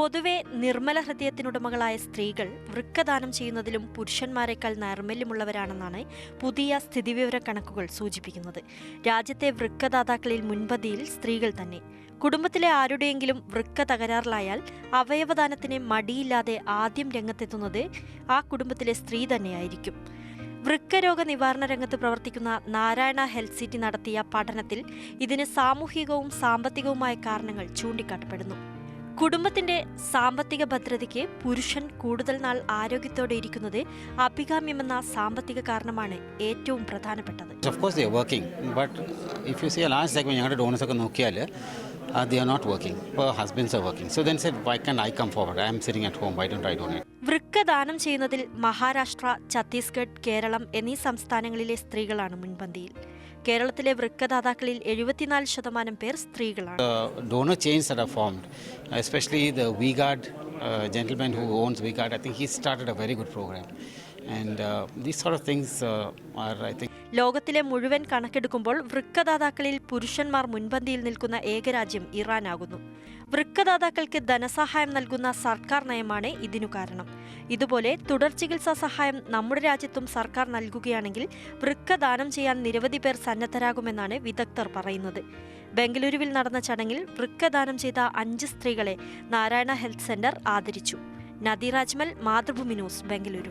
പൊതുവെ നിർമ്മല ഹൃദയത്തിനുടമകളായ സ്ത്രീകൾ വൃക്കദാനം ചെയ്യുന്നതിലും പുരുഷന്മാരെക്കാൾ നൈർമല്യമുള്ളവരാണെന്നാണ് പുതിയ സ്ഥിതിവിവര കണക്കുകൾ സൂചിപ്പിക്കുന്നത്. രാജ്യത്തെ വൃക്കദാതാക്കളിൽ മുൻപന്തിയിൽ സ്ത്രീകൾ തന്നെ. കുടുംബത്തിലെ ആരുടെയെങ്കിലും വൃക്ക തകരാറിലായാൽ അവയവദാനത്തിന് മടിയില്ലാതെ ആദ്യം രംഗത്തെത്തുന്നത് ആ കുടുംബത്തിലെ സ്ത്രീ തന്നെയായിരിക്കും. വൃക്കരോഗ നിവാരണ രംഗത്ത് പ്രവർത്തിക്കുന്ന നാരായണ ഹെൽത്ത് സിറ്റി നടത്തിയ പഠനത്തിൽ ഇതിന് സാമൂഹികവും സാമ്പത്തികവുമായ കാരണങ്ങൾ ചൂണ്ടിക്കാട്ടപ്പെടുന്നു. കുടുംബത്തിന്റെ സാമ്പത്തിക ഭദ്രതയ്ക്ക് പുരുഷൻ കൂടുതൽ നാൾ ആരോഗ്യത്തോടെ ഇരിക്കുന്നത് അഭികാമ്യമെന്ന സാമ്പത്തിക കാരണമാണ് ഏറ്റവും പ്രധാനപ്പെട്ടത്. Of course they are working, but if you see a large segment ഞങ്ങളുടെ ഡോണേഴ്സ് ഒക്കെ നോക്കിയാൽ they are not working. Her husbands are working. So then said, why can't I come forward? I am sitting at home. Why don't I donate? വൃക്ക ദാനം ചെയ്യുന്നതിൽ മഹാരാഷ്ട്ര, ഛത്തീസ്ഗഡ്, കേരളം എന്നീ സംസ്ഥാനങ്ങളിലെ സ്ത്രീകളാണ് മുൻപന്തിയിൽ. കേരളത്തിലെ വൃക്കദാതാക്കളിൽ 74% പേർ സ്ത്രീകളാണ്. Donor chains that are formed, especially the V-Guard gentleman who owns V-Guard, I think he started a very good program. And these sort of things are, I think. ലോകത്തിലെ മുഴുവൻ കണക്കെടുക്കുമ്പോൾ വൃക്കദാതാക്കളിൽ പുരുഷന്മാർ മുൻപന്തിയിൽ നിൽക്കുന്ന ഏകരാജ്യം ഇറാനാകുന്നു. വൃക്കദാതാക്കൾക്ക് ധനസഹായം നൽകുന്ന സർക്കാർ നയമാണ് ഇതിനു കാരണം. ഇതുപോലെ തുടർ ചികിത്സാ സഹായം നമ്മുടെ രാജ്യത്തും സർക്കാർ നൽകുകയാണെങ്കിൽ വൃക്കദാനം ചെയ്യാൻ നിരവധി പേർ സന്നദ്ധരാകുമെന്നാണ് വിദഗ്ധർ പറയുന്നത്. ബംഗളൂരുവിൽ നടന്ന ചടങ്ങിൽ വൃക്കദാനം ചെയ്ത 5 സ്ത്രീകളെ നാരായണ ഹെൽത്ത് സെന്റർ ആദരിച്ചു. നദീറ അജ്മൽ, മാതൃഭൂമി ന്യൂസ്, ബംഗളൂരു.